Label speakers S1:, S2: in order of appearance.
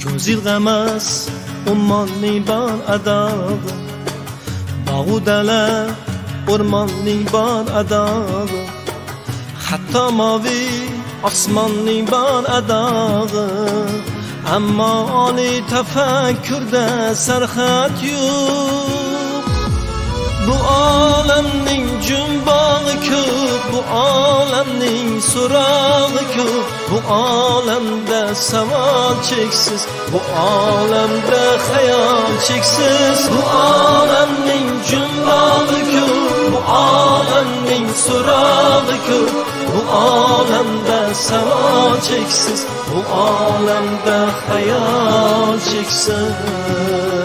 S1: ko'z ilg'amas ummonning bor adog'i, bog'u dala o'rmonning bor adog'i, hatto moviy osmonning bor adog'i. Ammo oliy tafakkurda sarhad yo'q. Bu olamning jumbog'i ko'p, bu olamning so'rog'i ko'p, bu olamda savol cheksiz, bu olamda xayol cheksiz. Bu olamning jumbog'i ko'p, bu olamning so'rog'i ko'p, bu olamda savol cheksiz, bu olamda xayol cheksiz.